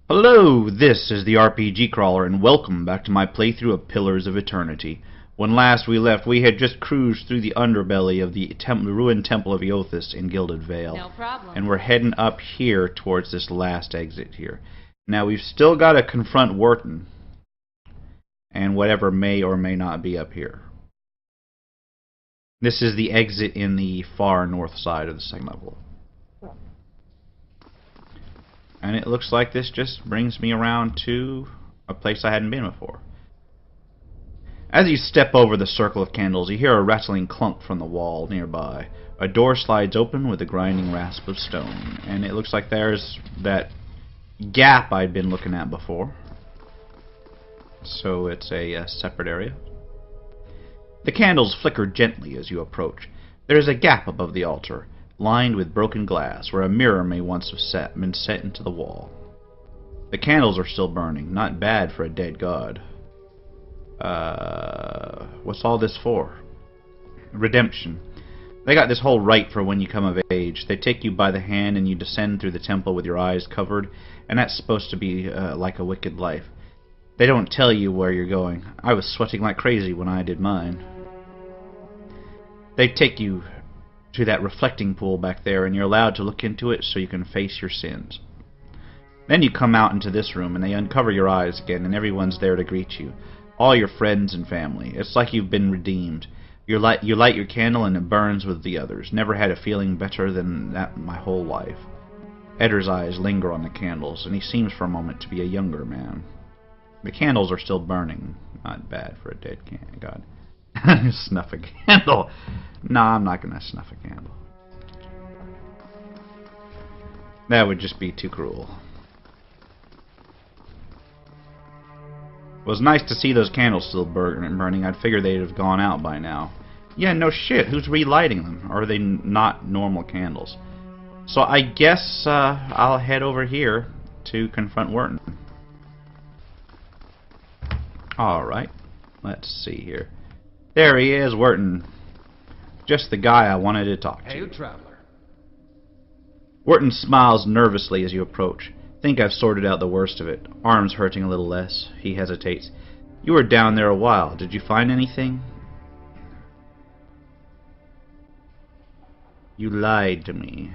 Hello, this is the RPG Crawler, and welcome back to my playthrough of Pillars of Eternity. When last we left, we had just cruised through the underbelly of the ruined Temple of Eothas in Gilded Vale. No problem. And we're heading up here towards this last exit here. Now, we've still got to confront Wharton and whatever may or may not be up here. This is the exit in the far north side of the second level. And it looks like this just brings me around to a place I hadn't been before. As you step over the circle of candles, you hear a rattling clunk from the wall nearby. A door slides open with a grinding rasp of stone, and it looks like there's that gap I'd been looking at before. So it's a separate area. The candles flicker gently as you approach. There is a gap above the altar, lined with broken glass, where a mirror may once have been set into the wall. The candles are still burning, not bad for a dead god. What's all this for? Redemption. They got this whole rite for when you come of age. They take you by the hand and you descend through the temple with your eyes covered, and that's supposed to be like a wicked life. They don't tell you where you're going. I was sweating like crazy when I did mine. They take you to that reflecting pool back there, and you're allowed to look into it so you can face your sins. Then you come out into this room, and they uncover your eyes again, and everyone's there to greet you. All your friends and family. It's like you've been redeemed. You light your candle, and it burns with the others. Never had a feeling better than that my whole life. Eddar's eyes linger on the candles, and he seems for a moment to be a younger man. The candles are still burning. Not bad for a dead god. Snuff a candle. No, I'm not going to snuff a candle. That would just be too cruel. It was nice to see those candles still burning. I'd figure they'd have gone out by now. Yeah, no shit. Who's relighting them? Or are they not normal candles? So I guess I'll head over here to confront Wharton. Alright. Let's see here. There he is, Wharton. Just the guy I wanted to talk to. Hey, traveler. Wharton smiles nervously as you approach. Think I've sorted out the worst of it. Arms hurting a little less. He hesitates. You were down there a while. Did you find anything? You lied to me.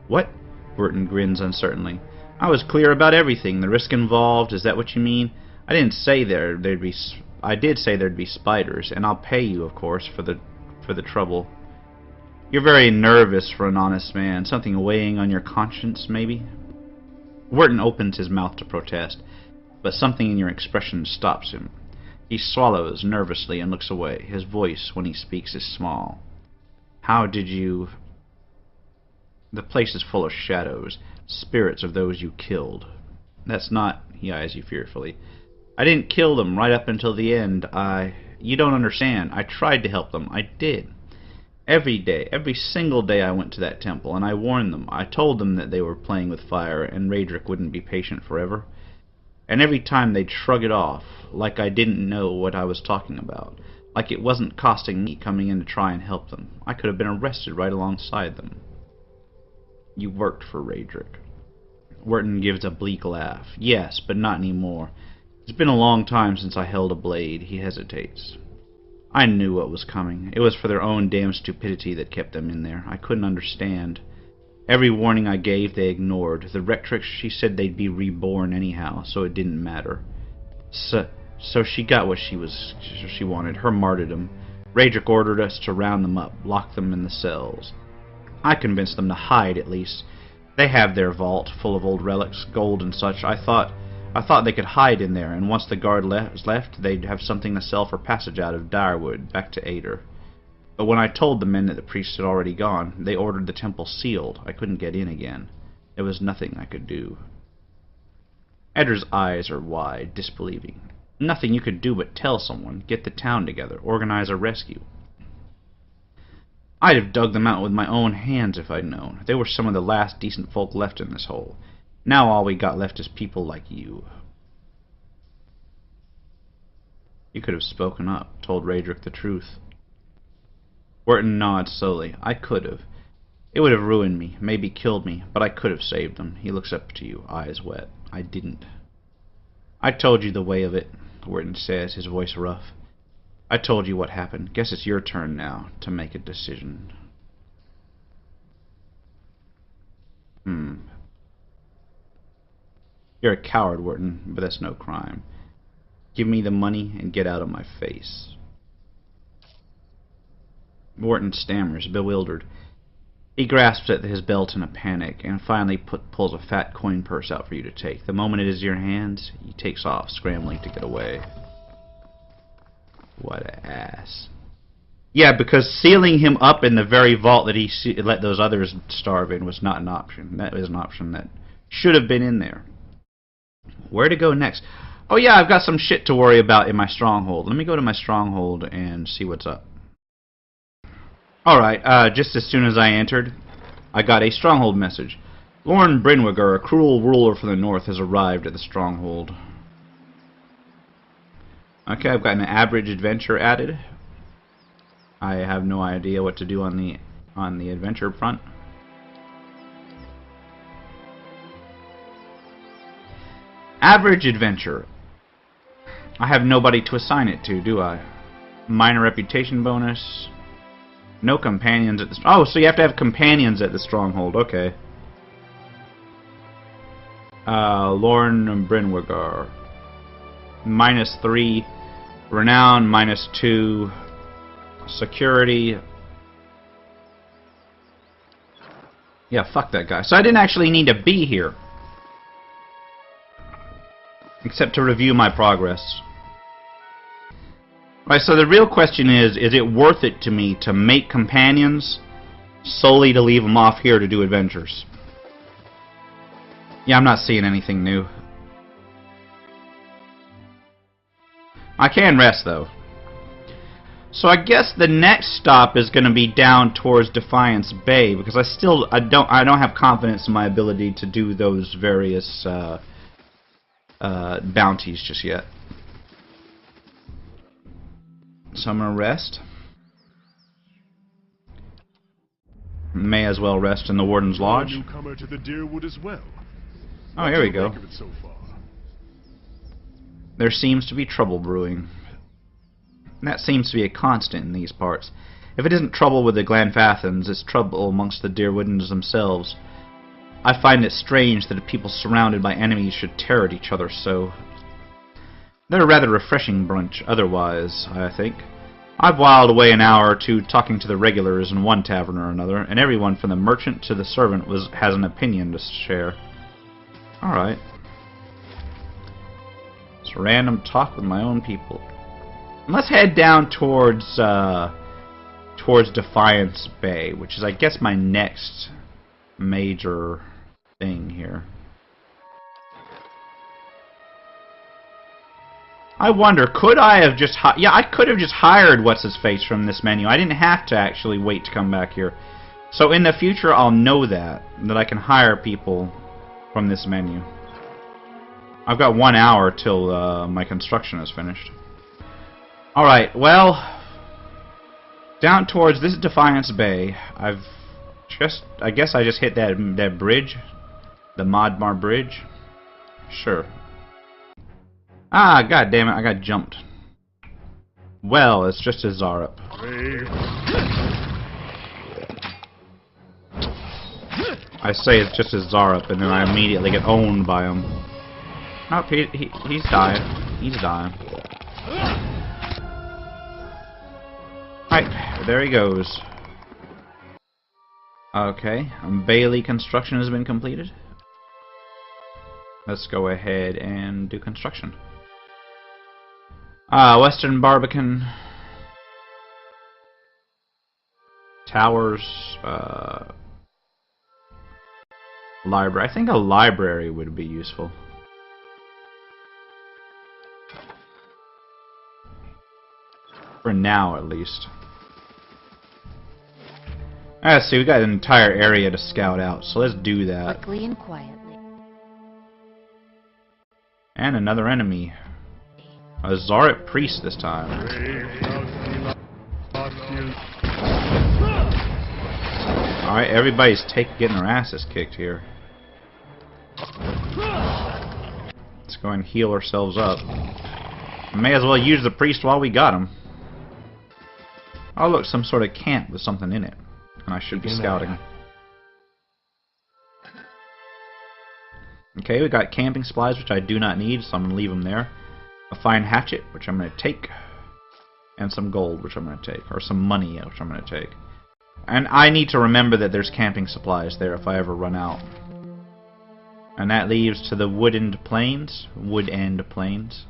What? Wharton grins uncertainly. I was clear about everything. The risk involved. Is that what you mean? I didn't say there'd be... I did say there'd be spiders, and I'll pay you, of course, for the trouble. You're very nervous for an honest man. Something weighing on your conscience, maybe? Wharton opens his mouth to protest, but something in your expression stops him. He swallows nervously and looks away. His voice, when he speaks, is small. How did you... The place is full of shadows, spirits of those you killed. That's not... He eyes you fearfully. I didn't kill them right up until the end. You don't understand. I tried to help them. I did. Every day, every single day I went to that temple, and I warned them. I told them that they were playing with fire, and Raedric wouldn't be patient forever. And every time they'd shrug it off, like I didn't know what I was talking about. Like it wasn't costing me coming in to try and help them. I could have been arrested right alongside them. You worked for Raedric. Wharton gives a bleak laugh. Yes, but not anymore. It's been a long time since I held a blade. He hesitates. I knew what was coming. It was for their own damn stupidity that kept them in there. I couldn't understand. Every warning I gave they ignored. The Rectrix, she said they'd be reborn anyhow, so it didn't matter. So she got what she wanted, her martyrdom. Raedric ordered us to round them up, lock them in the cells. I convinced them to hide, at least. They have their vault, full of old relics, gold and such. I thought they could hide in there, and once the guard left, they'd have something to sell for passage out of Direwood back to Ader. But when I told the men that the priest had already gone, they ordered the temple sealed. I couldn't get in again. There was nothing I could do. Eddar's eyes are wide, disbelieving. Nothing you could do but tell someone, get the town together, organize a rescue. I'd have dug them out with my own hands if I'd known. They were some of the last decent folk left in this hole. Now all we got left is people like you. You could have spoken up, told Raedric the truth. Wharton nods slowly. I could have. It would have ruined me, maybe killed me, but I could have saved them. He looks up to you, eyes wet. I didn't. I told you the way of it, Wharton says, his voice rough. I told you what happened. Guess it's your turn now to make a decision. You're a coward, Wharton, but that's no crime. Give me the money and get out of my face. Wharton stammers, bewildered. He grasps at his belt in a panic and finally pulls a fat coin purse out for you to take. The moment it is in your hands, he takes off, scrambling to get away. What an ass. Yeah, because sealing him up in the very vault that he let those others starve in was not an option. That was an option that should have been in there. Where to go next? Oh yeah, I've got some shit to worry about in my stronghold. Let me go to my stronghold and see what's up. Alright, just as soon as I entered, I got a stronghold message. Lord Brynwiger, a cruel ruler from the north, has arrived at the stronghold. Okay, I've got an average adventure added. I have no idea what to do on the adventure front. Average adventure. I have nobody to assign it to, do I? Minor reputation bonus. No companions at the... Oh, so you have to have companions at the stronghold. Okay. Lorne Brynwiger. -3. Renown, -2. Security. Yeah, fuck that guy. So I didn't actually need to be here. Except to review my progress. Alright, so the real question is it worth it to me to make companions solely to leave them off here to do adventures? Yeah, I'm not seeing anything new. I can rest, though. So I guess the next stop is going to be down towards Defiance Bay, because I don't have confidence in my ability to do those various bounties just yet. So I'm going to rest. May as well rest in the Warden's Lodge. Newcomer to the Deerwood as well. Oh, here we go. So far? There seems to be trouble brewing. That seems to be a constant in these parts. If it isn't trouble with the Glenfathans, it's trouble amongst the Deerwoodens themselves. I find it strange that people surrounded by enemies should tear at each other so. They're a rather refreshing bunch otherwise, I think. I've whiled away an hour or two talking to the regulars in one tavern or another, and everyone from the merchant to the servant has an opinion to share. Alright. It's random talk with my own people. Let's head down towards Defiance Bay, which is, I guess, my next major thing here. I wonder, could I have just... Yeah, I could have just hired What's-His-Face from this menu. I didn't have to actually wait to come back here. So in the future, I'll know that I can hire people from this menu. I've got 1 hour till my construction is finished. Alright, well... Down towards this Defiance Bay, I guess I just hit that bridge. The Modmar Bridge. Sure. Ah, god damn it, I got jumped. Well, it's just a Zarup. I say it's just a Zarup, and then I immediately get owned by him. Nope, he's dying. He's dying. Right, there he goes. Okay, Bailey construction has been completed. Let's go ahead and do construction. Western Barbican. Towers. Library. I think a library would be useful. For now, at least. Let's see, we got an entire area to scout out, so let's do that. Quickly and quietly. And another enemy. A Zarup priest this time. Alright, everybody's getting their asses kicked here. Let's go and heal ourselves up. May as well use the priest while we got him. Oh look, some sort of camp with something in it. And I should be scouting. Okay, we got camping supplies, which I do not need, so I'm going to leave them there. A fine hatchet, which I'm going to take. And some gold, which I'm going to take. Or some money, which I'm going to take. And I need to remember that there's camping supplies there if I ever run out. And that leaves to the wood-end plains. Wood-end plains.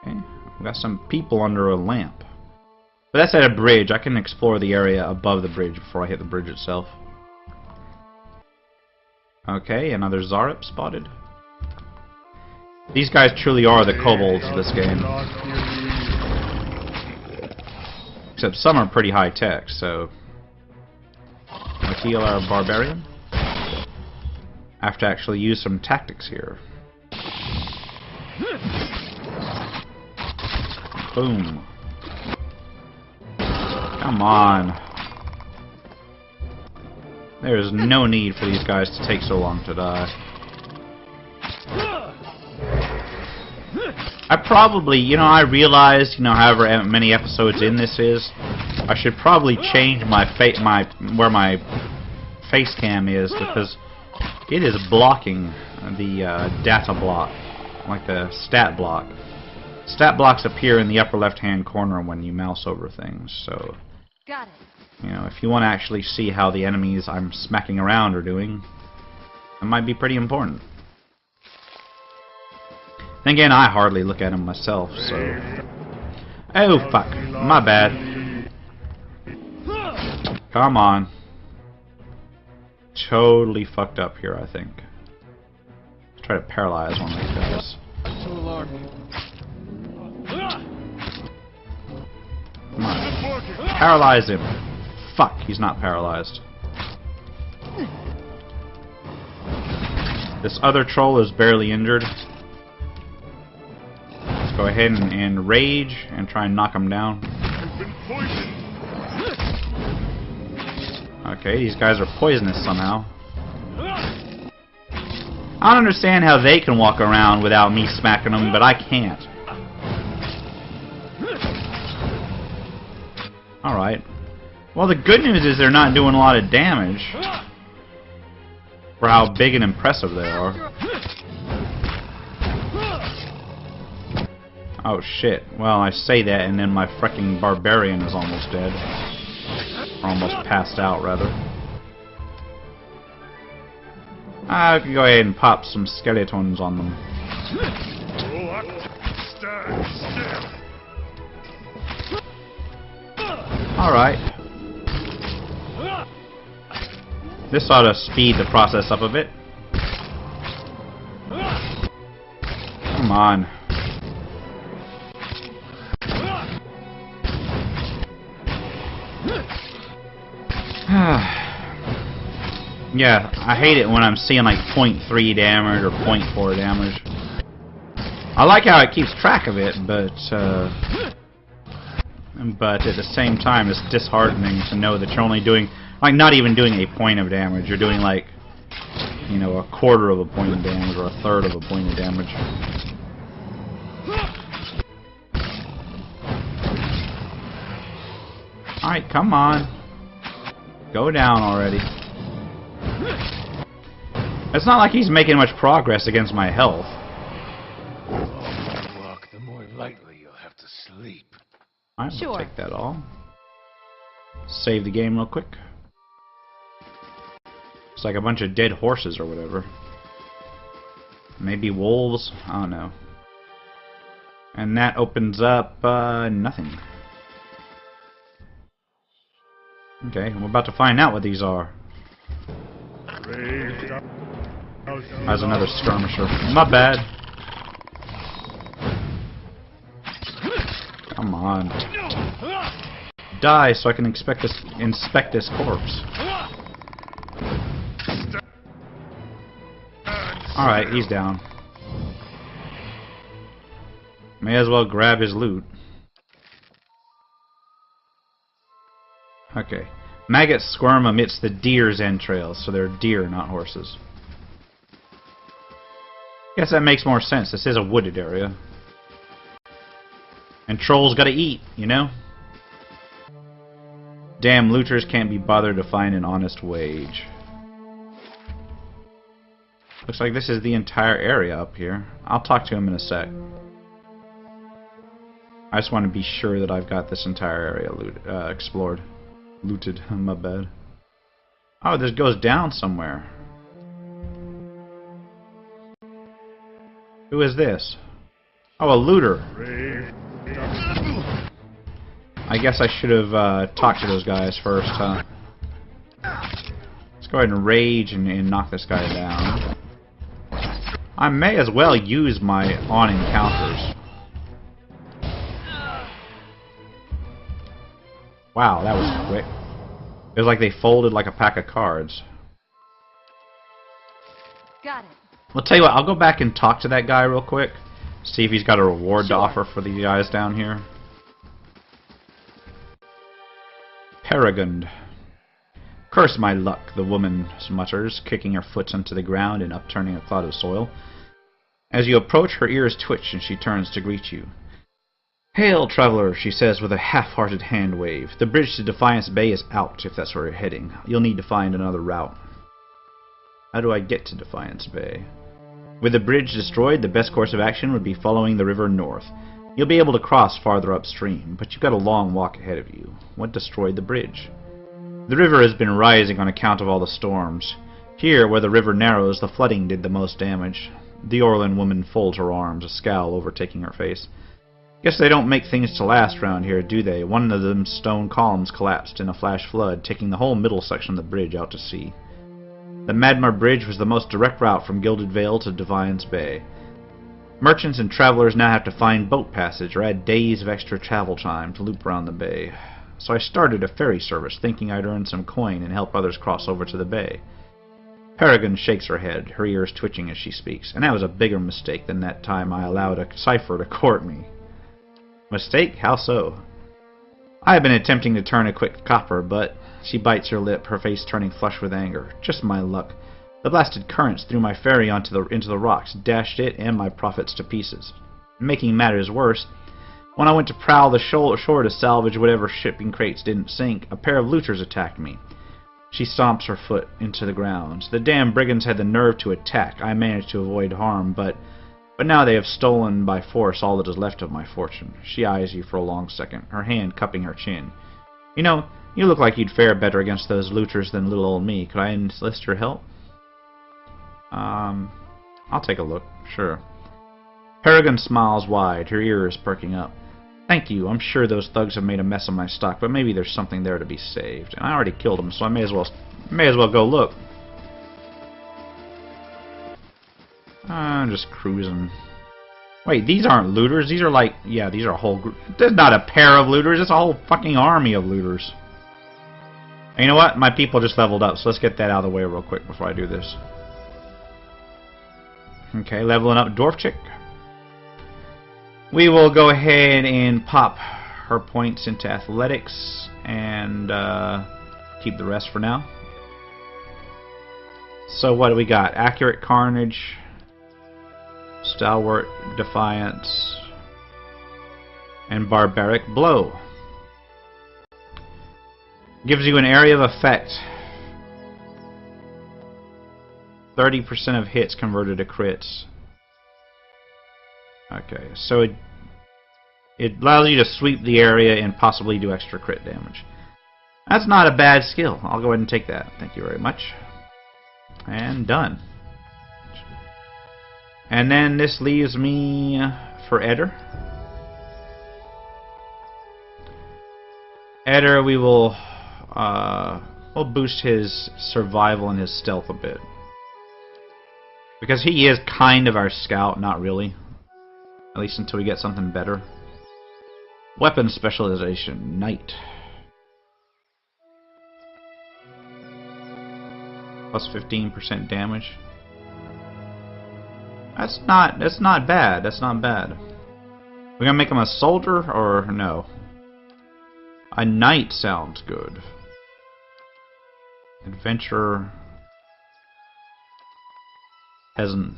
Okay, we got some people under a lamp. But that's at a bridge. I can explore the area above the bridge before I hit the bridge itself. Okay, another Zarep spotted. These guys truly are the kobolds of this game. Except some are pretty high tech, so... We'll heal our barbarian. I have to actually use some tactics here. Boom. Come on. There is no need for these guys to take so long to die. I probably, I realized, however many episodes in this is, I should probably change where my face cam is, because it is blocking the data block, like the stat block. Stat blocks appear in the upper left-hand corner when you mouse over things, so... Got it. If you want to actually see how the enemies I'm smacking around are doing, it might be pretty important. Then again, I hardly look at them myself, so... Oh, fuck. My bad. Come on. Totally fucked up here, I think. Let's try to paralyze one of these guys. Come on. Paralyze him. Fuck, he's not paralyzed. This other troll is barely injured. Let's go ahead and rage and try and knock him down. Okay, these guys are poisonous somehow. I don't understand how they can walk around without me smacking them, but I can't. Alright. Well, the good news is they're not doing a lot of damage for how big and impressive they are. Oh shit. Well, I say that and then my freaking barbarian is almost dead. Or almost passed out, rather. I can go ahead and pop some skeletons on them. Alright. This ought to speed the process up a bit. Come on. Yeah, I hate it when I'm seeing like 0.3 damage or 0.4 damage. I like how it keeps track of it, but at the same time it's disheartening to know that you're only doing, like, not even doing a point of damage. You're doing like, a quarter of a point of damage or a third of a point of damage. Alright, come on. Go down already. It's not like he's making much progress against my health. The more lightly you'll have to sleep. Alright, we'll take that all. Save the game real quick. It's like a bunch of dead horses or whatever. Maybe wolves? I don't know. And that opens up nothing. Okay, we're about to find out what these are. That's another skirmisher. My bad. Come on. Die so I can inspect this corpse. Alright, he's down. May as well grab his loot. Okay. Maggots squirm amidst the deer's entrails, so they're deer, not horses. Guess that makes more sense. This is a wooded area. And trolls gotta eat, you know? Damn looters can't be bothered to find an honest wage. Looks like this is the entire area up here. I'll talk to him in a sec. I just want to be sure that I've got this entire area explored. Looted, my bad. Oh, this goes down somewhere. Who is this? Oh, a looter. I guess I should have talked to those guys first, huh? Let's go ahead and rage and knock this guy down. I may as well use my on encounters. Wow, that was quick. It was like they folded like a pack of cards. Got it. I'll tell you what, I'll go back and talk to that guy real quick. See if he's got a reward to offer for these guys down here. Paragund. Curse my luck, the woman mutters, kicking her foot into the ground and upturning a cloud of soil. As you approach, her ears twitch and she turns to greet you. Hail, traveler, she says with a half-hearted hand wave. The bridge to Defiance Bay is out, if that's where you're heading. You'll need to find another route. How do I get to Defiance Bay? With the bridge destroyed, the best course of action would be following the river north. You'll be able to cross farther upstream, but you've got a long walk ahead of you. What destroyed the bridge? The river has been rising on account of all the storms. Here, where the river narrows, the flooding did the most damage. The Orlan woman folds her arms, a scowl overtaking her face. Guess they don't make things to last round here, do they? One of them stone columns collapsed in a flash flood, taking the whole middle section of the bridge out to sea. The Madmar Bridge was the most direct route from Gilded Vale to Defiance Bay. Merchants and travelers now have to find boat passage or add days of extra travel time to loop around the bay. So I started a ferry service, thinking I'd earn some coin and help others cross over to the bay. Paragon shakes her head, her ears twitching as she speaks, and that was a bigger mistake than that time I allowed a cipher to court me. Mistake? How so? I have been attempting to turn a quick copper, but she bites her lip, her face turning flush with anger. Just my luck. The blasted currents threw my ferry into the rocks, dashed it and my profits to pieces. Making matters worse, when I went to prowl the shore to salvage whatever shipping crates didn't sink, a pair of looters attacked me. She stomps her foot into the ground. The damn brigands had the nerve to attack. I managed to avoid harm, but now they have stolen by force all that is left of my fortune. She eyes you for a long second, her hand cupping her chin. You know, you look like you'd fare better against those looters than little old me. Could I enlist your help? I'll take a look. Sure. Paragon smiles wide, her ears perking up. Thank you. I'm sure those thugs have made a mess of my stock, but maybe there's something there to be saved. And I already killed them, so I may as well go look. I'm just cruising. Wait, these aren't looters. These are like, yeah, these are a whole group. There's not a pair of looters. It's a whole fucking army of looters. And you know what? My people just leveled up, so let's get that out of the way real quick before I do this. Okay, leveling up Dwarf Chick. We will go ahead and pop her points into athletics and keep the rest for now. So what do we got? Accurate Carnage, Stalwart Defiance, and Barbaric Blow. Gives you an area of effect. 30% of hits converted to crits. Okay, so it allows you to sweep the area and possibly do extra crit damage. That's not a bad skill. I'll go ahead and take that. Thank you very much. And done. And then this leaves me for Eder. Eder, we will we'll boost his survival and his stealth a bit. Because he is kind of our scout, not really. At least until we get something better. Weapon specialization, Knight. Plus 15% damage. That's not bad. That's not bad. We're gonna make him a soldier or no? A knight sounds good. Adventurer. Peasant.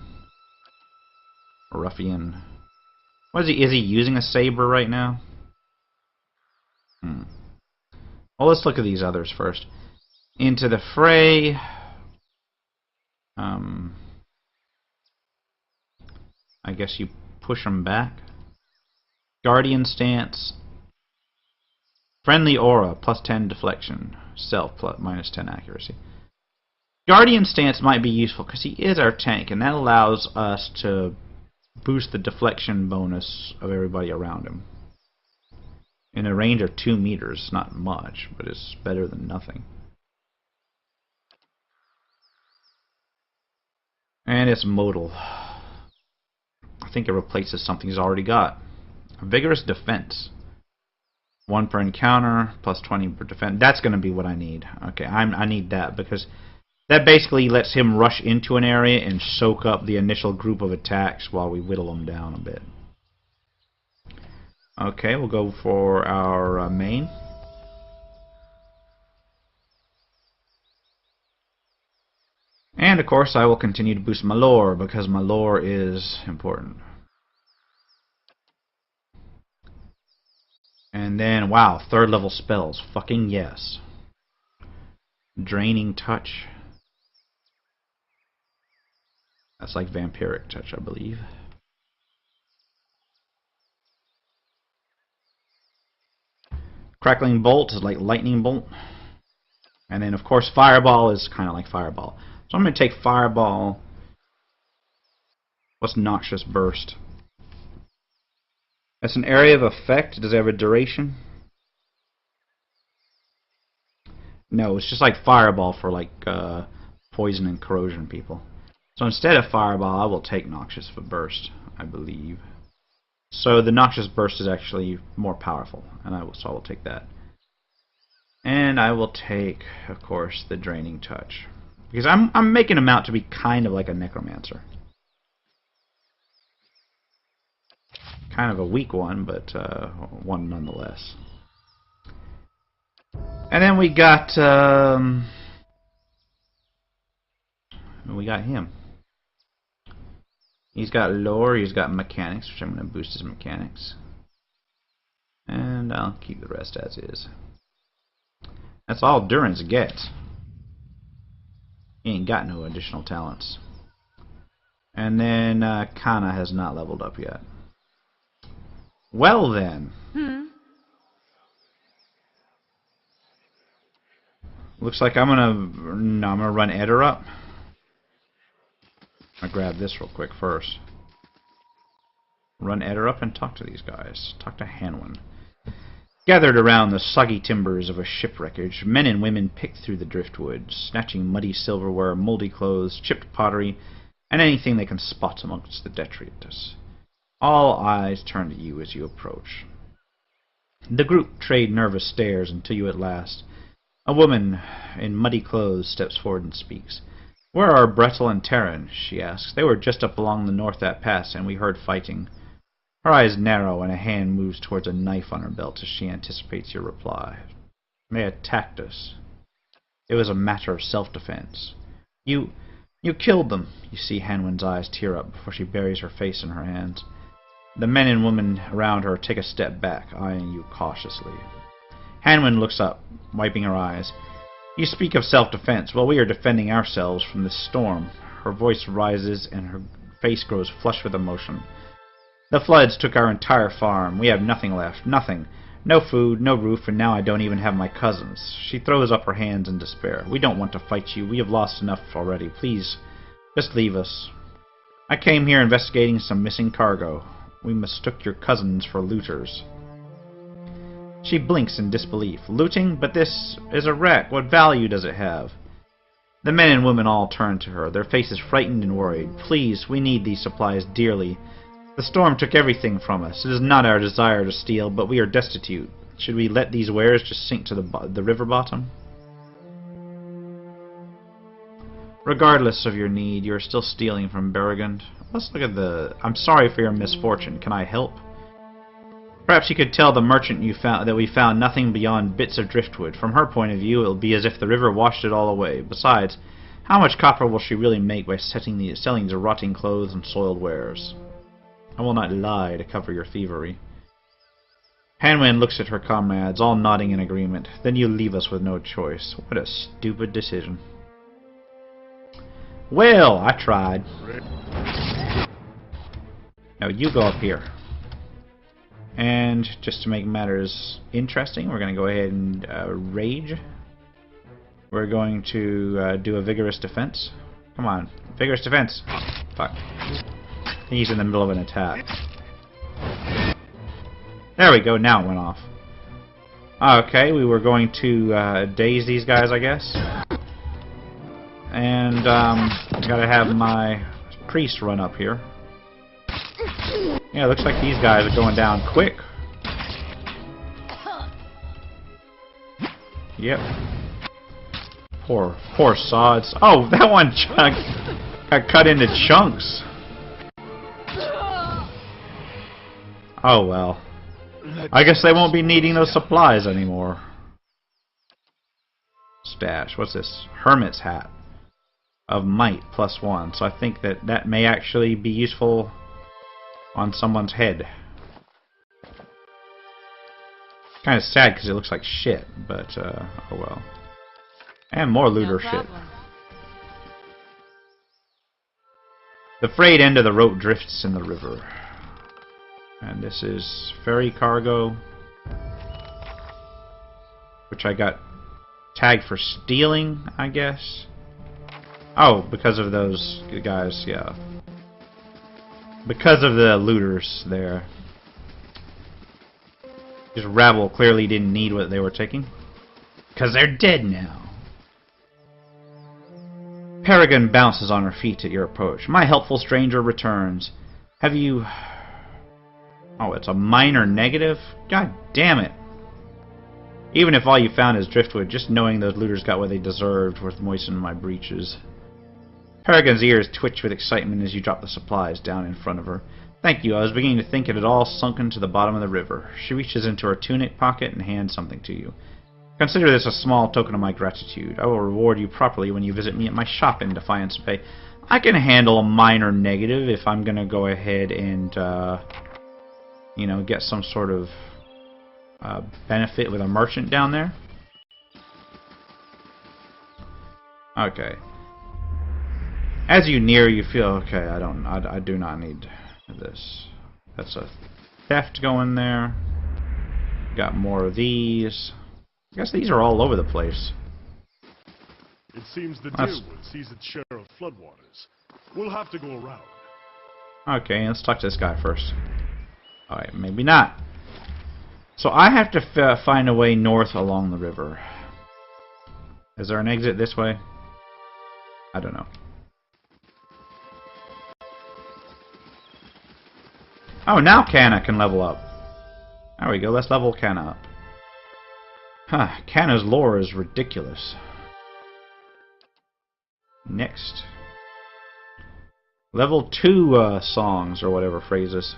Ruffian. What is he? Is he using a saber right now? Well, let's look at these others first. Into the fray. I guess you push them back. Guardian stance. Friendly aura, +10 deflection. Stealth, -10 accuracy. Guardian stance might be useful because he is our tank, and that allows us to boost the deflection bonus of everybody around him. In a range of 2 meters, not much, but it's better than nothing. And it's modal. I think it replaces something he's already got. Vigorous defense. 1 per encounter, +20 per defense. That's going to be what I need. Okay, I need that because that basically lets him rush into an area and soak up the initial group of attacks while we whittle them down a bit. Okay, we'll go for our main. And of course I will continue to boost my lore because my lore is important. And then, wow, 3rd level spells. Fucking yes. Draining touch. That's like vampiric touch, I believe. Crackling bolt is like lightning bolt. And then of course fireball is kind of like fireball. So I'm going to take fireball. What's noxious burst? That's an area of effect. Does it have a duration? No, it's just like fireball for like poison and corrosion people. So instead of fireball, I will take noxious burst, I believe. So the noxious burst is actually more powerful, and so I will take that. And I will take, of course, the draining touch, because I'm making him out to be kind of like a necromancer. Kind of a weak one, but one nonetheless. And then we got him. He's got lore, he's got mechanics, which I'm going to boost his mechanics. And I'll keep the rest as is. That's all Duran's gets. He ain't got no additional talents. And then Kana has not leveled up yet. Well then. Looks like I'm gonna run Eder up. I'll grab this real quick first. Run Eder up and talk to these guys. Talk to Hanwin. Gathered around the soggy timbers of a shipwreckage, men and women picked through the driftwood, snatching muddy silverware, moldy clothes, chipped pottery, and anything they can spot amongst the detritus. All eyes turn to you as you approach. The group trade nervous stares until you at last. A woman in muddy clothes steps forward and speaks. "Where are Bretel and Terran?" she asks. "They were just up along the north that pass, and we heard fighting." Her eyes narrow, and a hand moves towards a knife on her belt as she anticipates your reply. "They attacked us. It was a matter of self-defense. You killed them." You see Hanwin's eyes tear up before she buries her face in her hands. The men and women around her take a step back, eyeing you cautiously. Hanwin looks up, wiping her eyes. "You speak of self-defense. Well, we are defending ourselves from this storm." Her voice rises, and her face grows flushed with emotion. "The floods took our entire farm. We have nothing left. Nothing. No food, no roof, and now I don't even have my cousins." She throws up her hands in despair. "We don't want to fight you. We have lost enough already. Please, just leave us. I came here investigating some missing cargo. We mistook your cousins for looters." She blinks in disbelief. "Looting? But this is a wreck. What value does it have?" The men and women all turn to her, their faces frightened and worried. "Please, we need these supplies dearly. The storm took everything from us. It is not our desire to steal, but we are destitute. Should we let these wares just sink to the river bottom?" "Regardless of your need, you are still stealing from Berrigund. Let's look at the... I'm sorry for your misfortune. Can I help?" Perhaps you could tell the merchant that we found nothing beyond bits of driftwood. From her point of view, it will be as if the river washed it all away. Besides, how much copper will she really make by selling these rotting clothes and soiled wares? I will not lie to cover your thievery. Hanwen looks at her comrades, all nodding in agreement. Then you leave us with no choice. What a stupid decision. Well, I tried. Now you go up here. And just to make matters interesting, we're going to go ahead and rage. We're going to do a vigorous defense. Come on, vigorous defense. Fuck. He's in the middle of an attack. There we go, now it went off. Okay, we were going to daze these guys, I guess. And gotta have my priest run up here. Yeah, it looks like these guys are going down quick. Yep. Poor sods. Oh, that one chunk got cut into chunks. Oh well. I guess they won't be needing those supplies anymore. Stash. What's this? Hermit's hat. Of might +1. So I think that may actually be useful on someone's head. Kind of sad because it looks like shit, but oh well. And more looter shit. The frayed end of the rope drifts in the river. And this is ferry cargo, which I got tagged for stealing, I guess. Oh, because of those guys, yeah. Because of the looters there. This rabble clearly didn't need what they were taking. Because they're dead now. Peregrine bounces on her feet at your approach. My helpful stranger returns. Have you... Oh, it's a minor negative? God damn it. Even if all you found is driftwood, just knowing those looters got what they deserved was moistening my breeches. Peregrine's ears twitch with excitement as you drop the supplies down in front of her. Thank you, I was beginning to think it had all sunken to the bottom of the river. She reaches into her tunic pocket and hands something to you. Consider this a small token of my gratitude. I will reward you properly when you visit me at my shop in Defiance Bay. I can handle a minor negative if I'm going to go ahead and, you know, get some sort of benefit with a merchant down there. Okay. As you near, you feel okay. I do not need this. That's a theft going there. Got more of these. I guess these are all over the place. It seems the Deerwood sees its share of floodwaters. We'll have to go around. Okay, let's talk to this guy first. Alright, maybe not. So I have to find a way north along the river. Is there an exit this way? I don't know. Oh, now Canna can level up. There we go, let's level Canna up. Huh, Canna's lore is ridiculous. Next. Level 2 songs, or whatever phrases.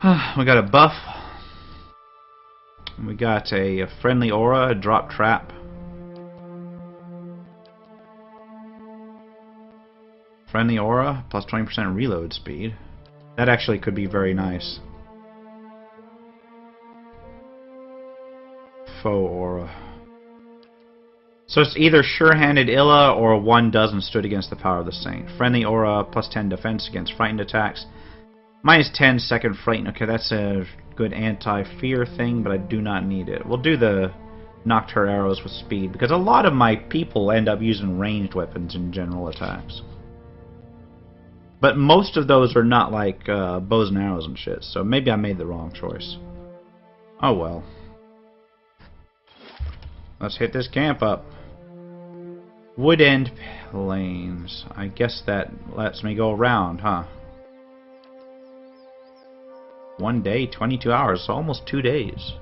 We got a buff. We got a friendly aura, a drop trap. Friendly aura, plus 20% reload speed. That actually could be very nice. Faux aura. So it's either sure-handed Illa or 1 dozen stood against the power of the saint. Friendly aura, plus 10 defense against frightened attacks. Minus 10 second frighten. Okay, that's a good anti-fear thing, but I do not need it. We'll do the knocked her arrows with speed, because a lot of my people end up using ranged weapons in general attacks. But most of those are not like bows and arrows and shit, so maybe I made the wrong choice. Oh well. Let's hit this camp up. Wood End Plains. I guess that lets me go around, huh? 1 day, 22 hours, so almost 2 days.